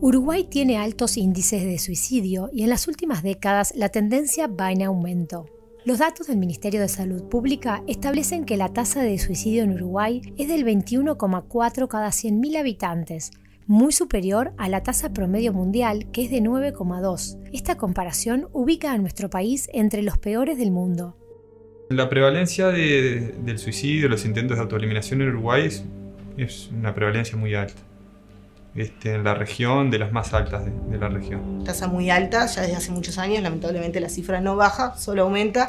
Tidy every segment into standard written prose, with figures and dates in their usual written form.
Uruguay tiene altos índices de suicidio y en las últimas décadas la tendencia va en aumento. Los datos del Ministerio de Salud Pública establecen que la tasa de suicidio en Uruguay es del 21,4 cada 100.000 habitantes, muy superior a la tasa promedio mundial, que es de 9,2. Esta comparación ubica a nuestro país entre los peores del mundo. La prevalencia del suicidio, los intentos de autoeliminación en Uruguay es una prevalencia muy alta. En la región, de las más altas de la región. Tasa muy alta, ya desde hace muchos años, lamentablemente la cifra no baja, solo aumenta.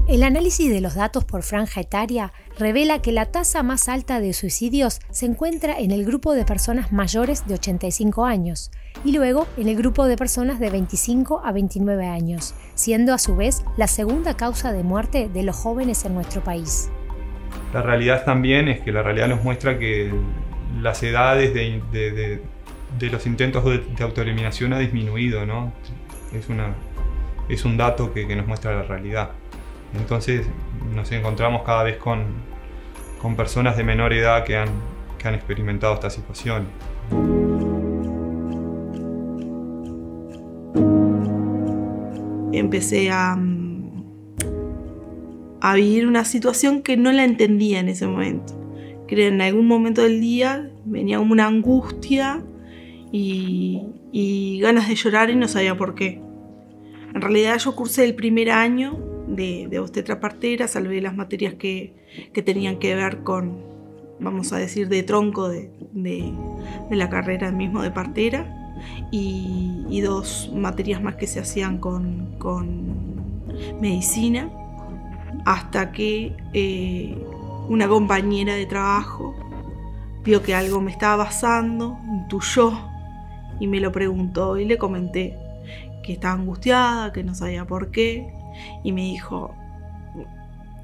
El análisis de los datos por franja etaria revela que la tasa más alta de suicidios se encuentra en el grupo de personas mayores de 85 años y luego en el grupo de personas de 25 a 29 años, siendo a su vez la segunda causa de muerte de los jóvenes en nuestro país. La realidad también es que la realidad nos muestra que las edades de los intentos de autoeliminación ha disminuido, ¿no? Es un dato que nos muestra la realidad. Entonces nos encontramos cada vez con personas de menor edad que han experimentado esta situación. Empecé a vivir una situación que no la entendía en ese momento. Que en algún momento del día venía como una angustia y ganas de llorar y no sabía por qué. En realidad yo cursé el primer año de obstetra partera, salvé las materias que tenían que ver con, vamos a decir, de tronco de la carrera mismo de partera y dos materias más que se hacían con medicina, hasta que una compañera de trabajo vio que algo me estaba pasando, intuyó y me lo preguntó y le comenté que estaba angustiada, que no sabía por qué y me dijo: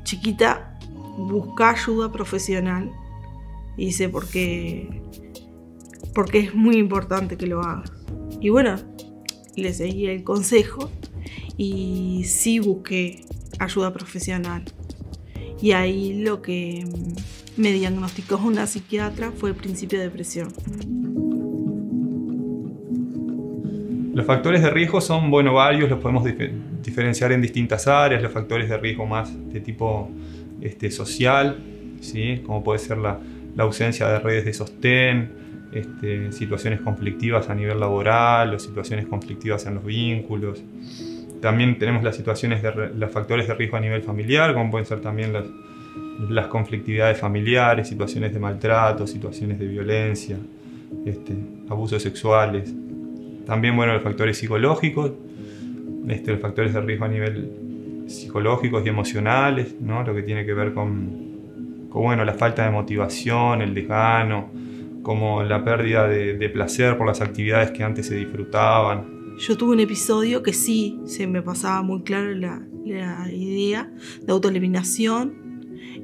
chiquita, busca ayuda profesional. Y dice, porque es muy importante que lo hagas. Y bueno, le seguí el consejo y sí busqué ayuda profesional. Y ahí lo que me diagnosticó una psiquiatra fue el principio de depresión. Los factores de riesgo son, varios, los podemos diferenciar en distintas áreas. Los factores de riesgo más de tipo social, ¿sí? Como puede ser la ausencia de redes de sostén, situaciones conflictivas a nivel laboral o situaciones conflictivas en los vínculos. También tenemos las situaciones los factores de riesgo a nivel familiar, como pueden ser también las conflictividades familiares, situaciones de maltrato, situaciones de violencia, abusos sexuales. También los factores psicológicos, los factores de riesgo a nivel psicológicos y emocionales, ¿no? Lo que tiene que ver con la falta de motivación, el desgano, como la pérdida de placer por las actividades que antes se disfrutaban. Yo tuve un episodio que sí se me pasaba muy claro la idea de autoeliminación.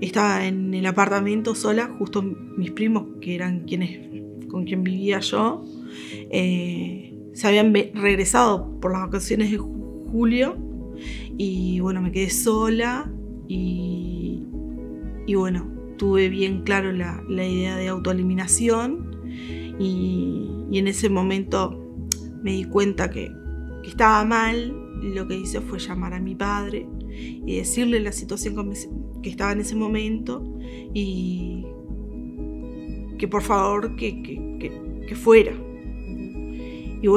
Estaba en el apartamento sola, justo mis primos, que eran con quien vivía yo, se habían regresado por las vacaciones de julio y me quedé sola y tuve bien claro la idea de autoeliminación y en ese momento me di cuenta que estaba mal. Lo que hice fue llamar a mi padre y decirle la situación que estaba en ese momento y que por favor que fuera. Y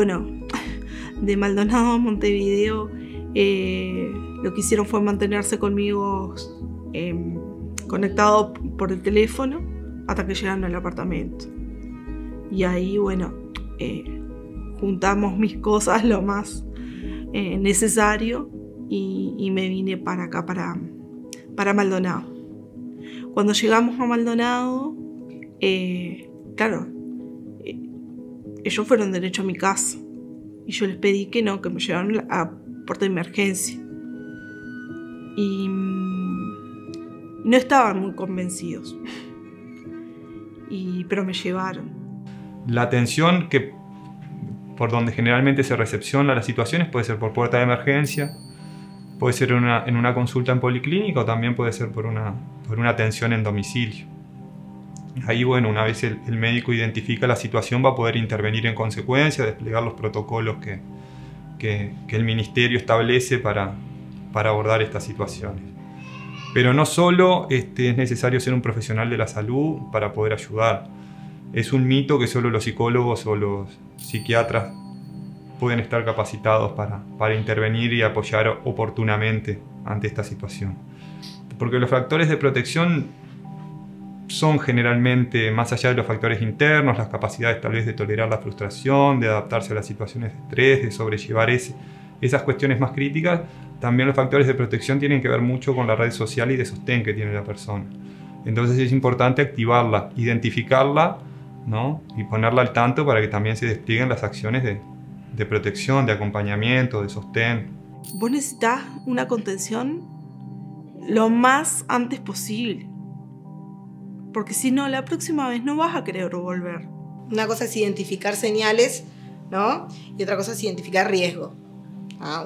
de Maldonado a Montevideo lo que hicieron fue mantenerse conmigo conectado por el teléfono hasta que llegaron al apartamento. Y ahí juntamos mis cosas lo más necesario y me vine para acá, para Maldonado. Cuando llegamos a Maldonado, ellos fueron derecho a mi casa y yo les pedí que me llevaran a puerta de emergencia y no estaban muy convencidos, pero me llevaron. La atención por donde generalmente se recepciona las situaciones puede ser por puerta de emergencia, puede ser en una consulta en policlínica o también puede ser por una atención en domicilio. Ahí, bueno, una vez el médico identifica la situación, va a poder intervenir en consecuencia, desplegar los protocolos que el ministerio establece para abordar estas situaciones. Pero no solo es necesario ser un profesional de la salud para poder ayudar. Es un mito que solo los psicólogos o los psiquiatras pueden estar capacitados para intervenir y apoyar oportunamente ante esta situación. Porque los factores de protección son generalmente, más allá de los factores internos, las capacidades tal vez de tolerar la frustración, de adaptarse a las situaciones de estrés, de sobrellevar esas cuestiones más críticas, también los factores de protección tienen que ver mucho con la red social y de sostén que tiene la persona. Entonces es importante activarla, identificarla, ¿no? Y ponerla al tanto para que también se desplieguen las acciones de protección, de acompañamiento, de sostén. Vos necesitas una contención lo más antes posible, porque si no, la próxima vez no vas a querer volver. Una cosa es identificar señales, ¿no? Y otra cosa es identificar riesgo.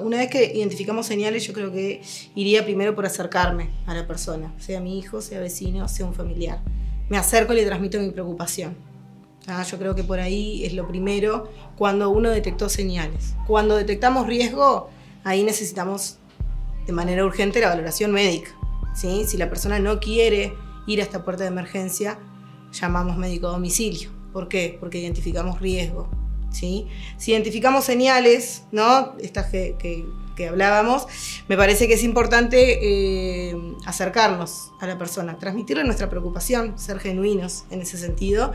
Una vez que identificamos señales, yo creo que iría primero por acercarme a la persona, sea mi hijo, sea vecino, sea un familiar. Me acerco y le transmito mi preocupación. Yo creo que por ahí es lo primero cuando uno detectó señales. Cuando detectamos riesgo, ahí necesitamos de manera urgente la valoración médica, ¿sí? Si la persona no quiere ir a esta puerta de emergencia, llamamos médico a domicilio. ¿Por qué? Porque identificamos riesgo, ¿sí? Si identificamos señales, ¿no? Estas que hablábamos, me parece que es importante acercarnos a la persona, transmitirle nuestra preocupación, ser genuinos en ese sentido,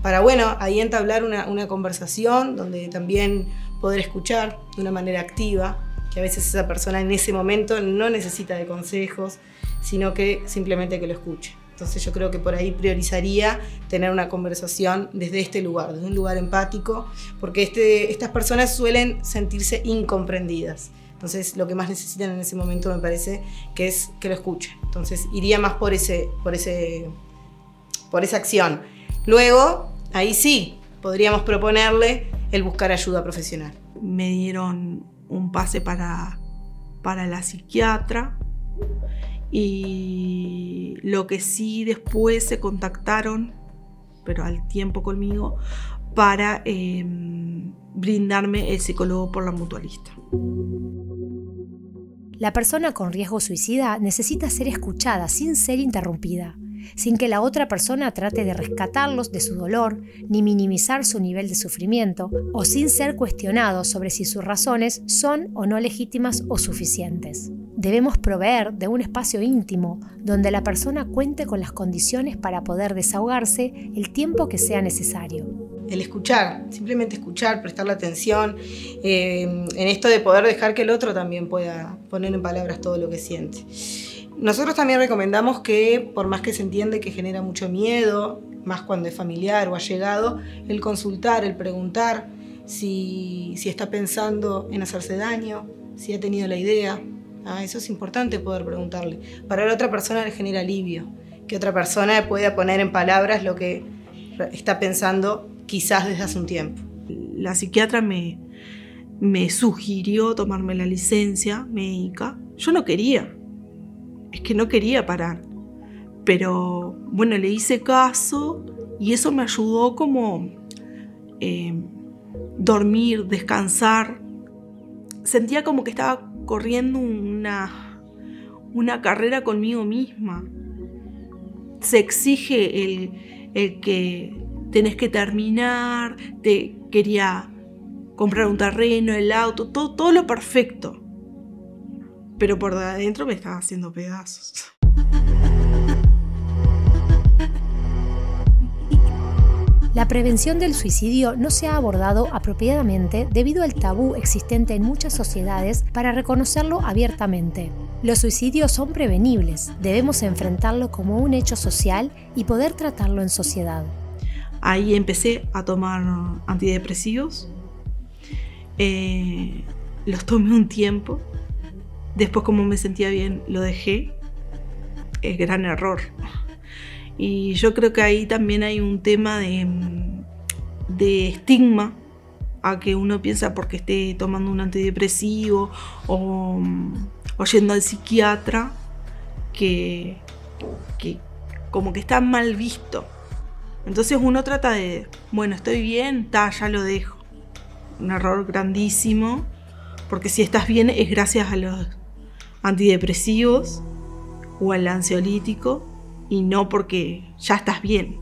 para, bueno, ahí entablar una conversación donde también poder escuchar de una manera activa, que a veces esa persona en ese momento no necesita de consejos, sino que simplemente que lo escuche. Entonces yo creo que por ahí priorizaría tener una conversación desde este lugar, desde un lugar empático, porque estas personas suelen sentirse incomprendidas. Entonces lo que más necesitan en ese momento me parece que es que lo escuchen. Entonces iría más por esa acción. Luego, ahí sí, podríamos proponerle el buscar ayuda profesional. Me dieron un pase para la psiquiatra y lo que sí después se contactaron, pero al tiempo conmigo, para brindarme el psicólogo por la mutualista. La persona con riesgo suicida necesita ser escuchada sin ser interrumpida, sin que la otra persona trate de rescatarlos de su dolor, ni minimizar su nivel de sufrimiento, o sin ser cuestionados sobre si sus razones son o no legítimas o suficientes. Debemos proveer de un espacio íntimo donde la persona cuente con las condiciones para poder desahogarse el tiempo que sea necesario. El escuchar, simplemente escuchar, prestarle atención, en esto de poder dejar que el otro también pueda poner en palabras todo lo que siente. Nosotros también recomendamos que, por más que se entiende que genera mucho miedo, más cuando es familiar o allegado, el consultar, el preguntar si está pensando en hacerse daño, si ha tenido la idea. Eso es importante poder preguntarle. Para la otra persona le genera alivio, que otra persona pueda poner en palabras lo que está pensando quizás desde hace un tiempo. La psiquiatra me sugirió tomarme la licencia médica. Yo no quería. Es que no quería parar, pero bueno, le hice caso y eso me ayudó como dormir, descansar. Sentía como que estaba corriendo una carrera conmigo misma. Se exige el que tenés que terminar, te quería comprar un terreno, el auto, todo lo perfecto. Pero por adentro me estaba haciendo pedazos. La prevención del suicidio no se ha abordado apropiadamente debido al tabú existente en muchas sociedades para reconocerlo abiertamente. Los suicidios son prevenibles, debemos enfrentarlo como un hecho social y poder tratarlo en sociedad. Ahí empecé a tomar antidepresivos, los tomé un tiempo. Después, como me sentía bien, lo dejé. Gran error. Y yo creo que ahí también hay un tema de estigma, a que uno piensa porque esté tomando un antidepresivo o yendo al psiquiatra, que como que está mal visto. Entonces uno trata de, bueno, estoy bien, ya lo dejo. Un error grandísimo, porque si estás bien es gracias a los antidepresivos o al ansiolítico y no porque ya estás bien.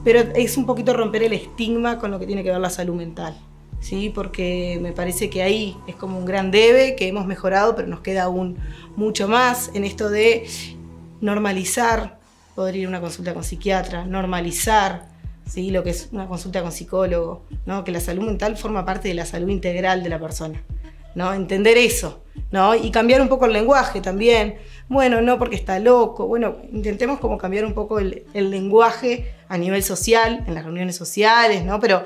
Pero es un poquito romper el estigma con lo que tiene que ver la salud mental, ¿sí? Porque me parece que ahí es como un gran debe, que hemos mejorado, pero nos queda aún mucho más en esto de normalizar poder ir a una consulta con psiquiatra, normalizar, ¿sí?, lo que es una consulta con psicólogo, ¿no? Que la salud mental forma parte de la salud integral de la persona, ¿no? Entender eso, ¿no? Y cambiar un poco el lenguaje también. Bueno, no porque está loco. Bueno, intentemos como cambiar un poco el lenguaje a nivel social, en las reuniones sociales, ¿no? Pero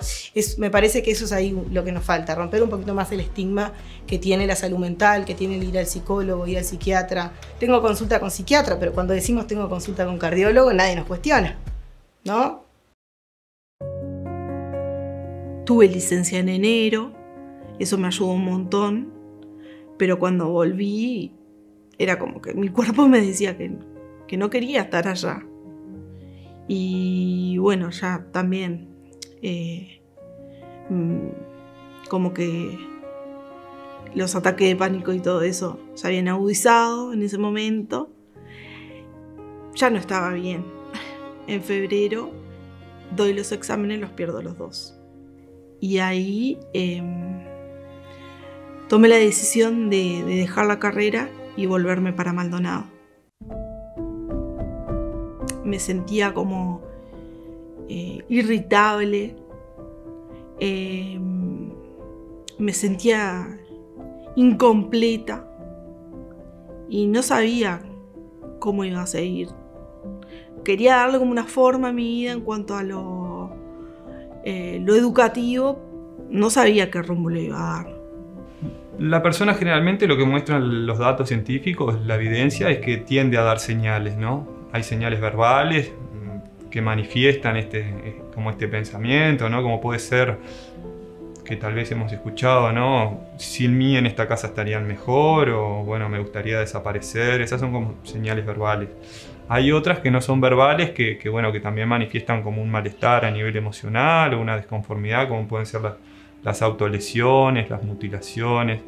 me parece que eso es ahí lo que nos falta, romper un poquito más el estigma que tiene la salud mental, que tiene el ir al psicólogo, ir al psiquiatra. Tengo consulta con psiquiatra, pero cuando decimos tengo consulta con cardiólogo, nadie nos cuestiona, ¿no? Tuve licencia en enero, eso me ayudó un montón, pero cuando volví era como que mi cuerpo me decía que no quería estar allá. Y bueno, ya también como que los ataques de pánico y todo eso se habían agudizado en ese momento. Ya no estaba bien. En febrero doy los exámenes, los pierdo los 2. Y ahí tomé la decisión de dejar la carrera y volverme para Maldonado. Me sentía como irritable, me sentía incompleta y no sabía cómo iba a seguir. Quería darle como una forma a mi vida en cuanto a lo educativo, no sabía qué rumbo le iba a dar. La persona generalmente, lo que muestran los datos científicos, la evidencia, es que tiende a dar señales, ¿no? Hay señales verbales que manifiestan como este pensamiento, ¿no? Como puede ser que tal vez hemos escuchado, ¿no? Sin mí en esta casa estarían mejor, o bueno, me gustaría desaparecer. Esas son como señales verbales. Hay otras que no son verbales, que también manifiestan como un malestar a nivel emocional o una desconformidad, como pueden ser las autolesiones, las mutilaciones,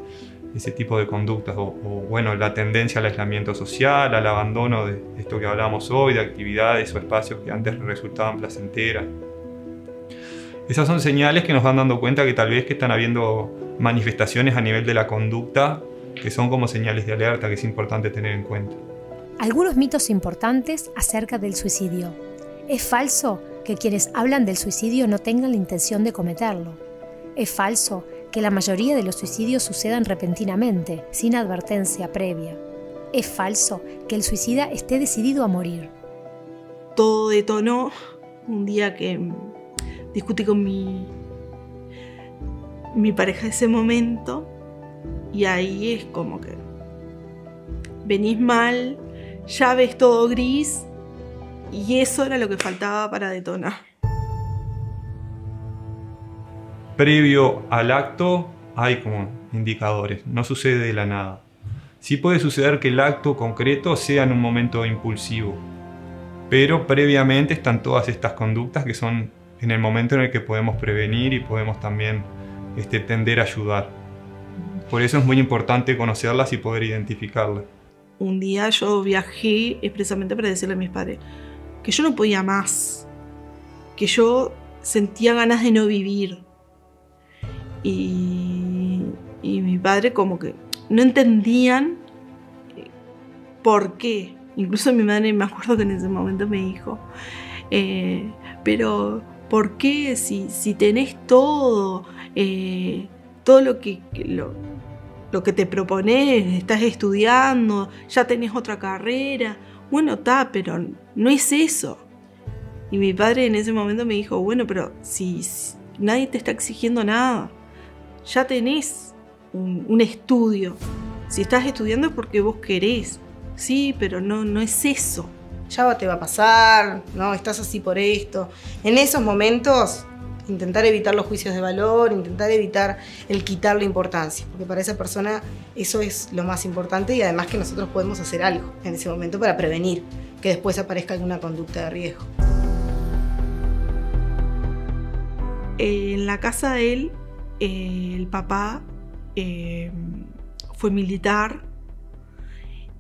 ese tipo de conductas, o la tendencia al aislamiento social, al abandono de esto que hablábamos hoy, de actividades o espacios que antes resultaban placenteras. Esas son señales que nos van dando cuenta que tal vez que están habiendo manifestaciones a nivel de la conducta que son como señales de alerta que es importante tener en cuenta. Algunos mitos importantes acerca del suicidio. Es falso que quienes hablan del suicidio no tengan la intención de cometerlo. Es falso que la mayoría de los suicidios sucedan repentinamente, sin advertencia previa. Es falso que el suicida esté decidido a morir. Todo detonó un día que discutí con mi pareja de ese momento, y ahí es como que venís mal, ya ves todo gris, y eso era lo que faltaba para detonar. Previo al acto hay como indicadores, no sucede de la nada. Sí puede suceder que el acto concreto sea en un momento impulsivo, pero previamente están todas estas conductas que son en el momento en el que podemos prevenir y podemos también tender a ayudar. Por eso es muy importante conocerlas y poder identificarlas. Un día yo viajé expresamente para decirle a mis padres que yo no podía más, que yo sentía ganas de no vivir. Y mi padre como que no entendían por qué. Incluso mi madre, me acuerdo que en ese momento me dijo, pero ¿por qué si tenés todo lo que te propones, estás estudiando, ya tenés otra carrera? Bueno, está, pero no es eso. Y mi padre en ese momento me dijo, bueno, pero si nadie te está exigiendo nada, ya tenés un estudio. Si estás estudiando es porque vos querés. Sí, pero no es eso. Ya te va a pasar, ¿no? Estás así por esto. En esos momentos, intentar evitar los juicios de valor, intentar evitar el quitarle importancia, porque para esa persona eso es lo más importante, y además que nosotros podemos hacer algo en ese momento para prevenir que después aparezca alguna conducta de riesgo. En la casa de él, el papá fue militar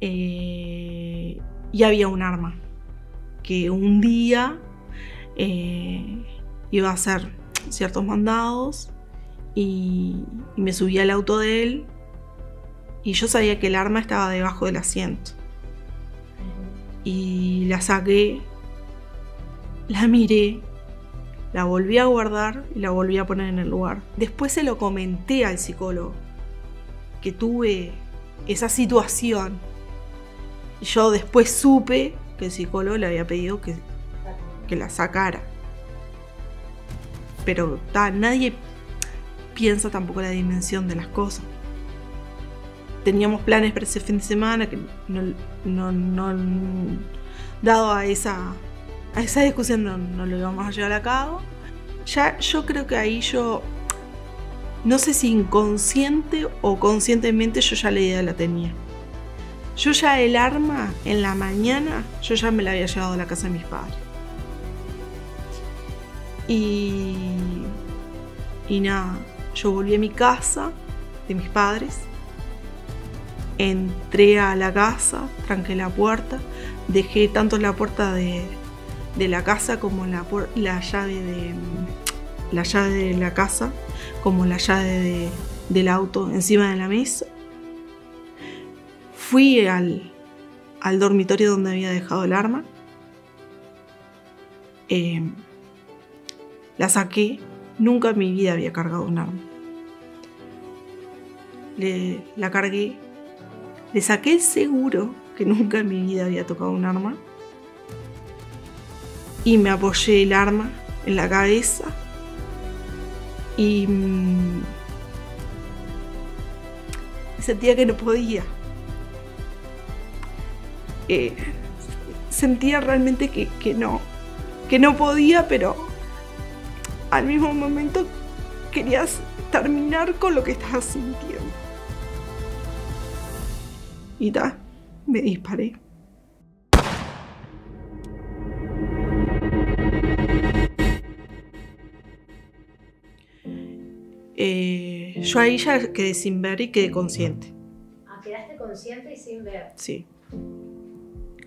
y había un arma que un día iba a hacer ciertos mandados y me subí al auto de él y yo sabía que el arma estaba debajo del asiento. Y la saqué, la miré, la volví a guardar y la volví a poner en el lugar. Después se lo comenté al psicólogo, que tuve esa situación. Y yo después supe que el psicólogo le había pedido que la sacara. Pero nadie piensa tampoco la dimensión de las cosas. Teníamos planes para ese fin de semana que no dado a esa discusión no lo íbamos a llevar a cabo. Ya yo creo que ahí yo, no sé si inconsciente o conscientemente, yo ya la idea la tenía. Yo ya el arma en la mañana, yo ya me la había llevado a la casa de mis padres. Y nada, yo volví a mi casa de mis padres, entré a la casa, tranqué la puerta, dejé tanto la puerta de la casa como la llave de la casa como la llave del auto encima de la mesa. Fui al dormitorio donde había dejado el arma. La saqué. Nunca en mi vida había cargado un arma. La cargué. Le saqué el seguro, que nunca en mi vida había tocado un arma. Y me apoyé el arma en la cabeza. Y sentía que no podía. Sentía realmente que no podía, pero al mismo momento querías terminar con lo que estabas sintiendo. Y me disparé. Yo ahí ya quedé sin ver y quedé consciente. ¿Quedaste consciente y sin ver? Sí.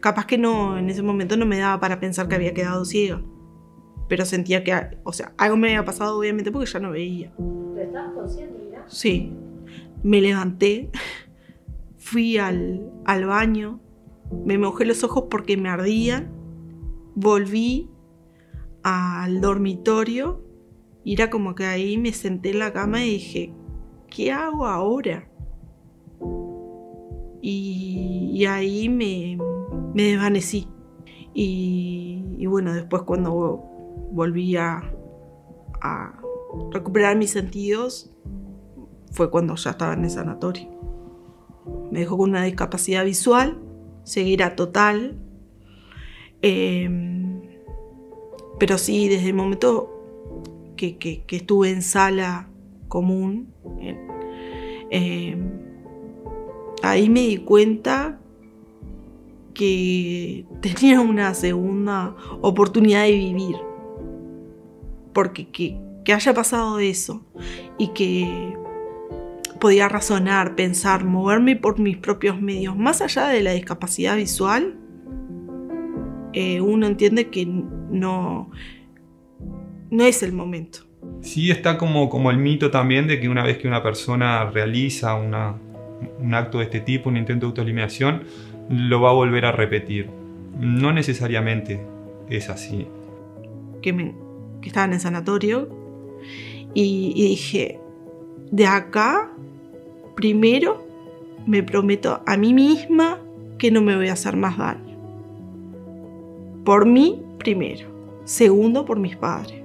Capaz que no, en ese momento no me daba para pensar que había quedado ciega. Pero sentía que, algo me había pasado, obviamente, porque ya no veía. ¿Pero estabas consciente, mira? Sí. Me levanté, fui al baño, me mojé los ojos porque me ardían, volví al dormitorio y era como que ahí me senté en la cama y dije, ¿qué hago ahora? Y ahí me desvanecí. Y bueno, después cuando volví a recuperar mis sentidos, fue cuando ya estaba en el sanatorio. Me dejó con una discapacidad visual, ceguera total. Pero sí, desde el momento que estuve en sala común, ahí me di cuenta que tenía una segunda oportunidad de vivir. Porque que haya pasado eso y que podía razonar, pensar, moverme por mis propios medios, más allá de la discapacidad visual, uno entiende que no es el momento. Sí, está como el mito también de que una vez que una persona realiza un acto de este tipo, un intento de autoeliminación, lo va a volver a repetir. No necesariamente es así. Que estaba en el sanatorio y dije, de acá, primero me prometo a mí misma que no me voy a hacer más daño. Por mí, primero. Segundo, por mis padres.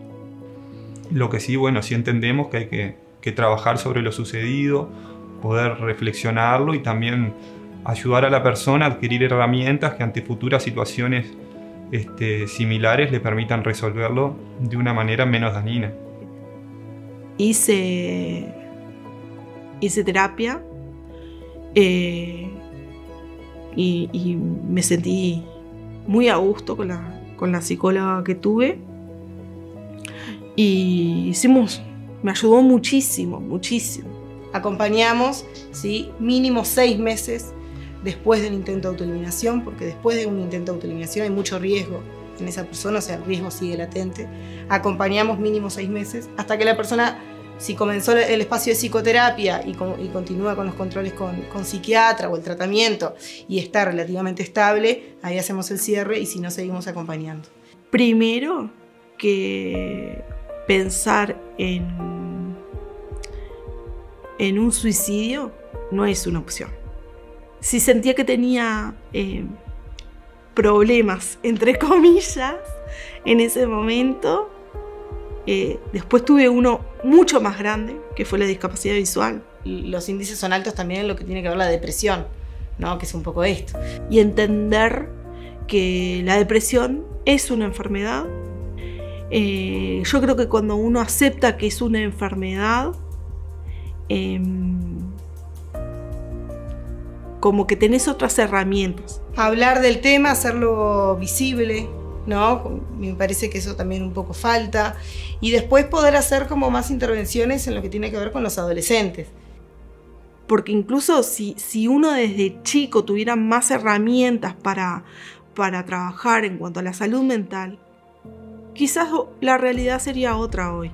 Lo que sí, bueno, sí entendemos que hay que trabajar sobre lo sucedido, poder reflexionarlo y también ayudar a la persona a adquirir herramientas que ante futuras situaciones similares le permitan resolverlo de una manera menos dañina. Hice terapia y me sentí muy a gusto con la psicóloga que tuve. Y me ayudó muchísimo, muchísimo. Acompañamos, ¿sí? Mínimo 6 meses después del intento de autoeliminación, porque después de un intento de autoeliminación hay mucho riesgo en esa persona, o sea, el riesgo sigue latente. Acompañamos mínimo 6 meses hasta que la persona, si comenzó el espacio de psicoterapia y continúa con los controles con psiquiatra o el tratamiento y está relativamente estable, ahí hacemos el cierre y si no, seguimos acompañando. Primero que pensar en un suicidio no es una opción. Si sentía que tenía problemas, entre comillas, en ese momento, después tuve uno mucho más grande, que fue la discapacidad visual. Los índices son altos también en lo que tiene que ver la depresión, ¿no? Que es un poco esto. Y entender que la depresión es una enfermedad. Yo creo que cuando uno acepta que es una enfermedad, como que tenés otras herramientas. Hablar del tema, hacerlo visible, ¿no? Me parece que eso también un poco falta. Y después poder hacer como más intervenciones en lo que tiene que ver con los adolescentes. Porque incluso si uno desde chico tuviera más herramientas para trabajar en cuanto a la salud mental, quizás la realidad sería otra hoy.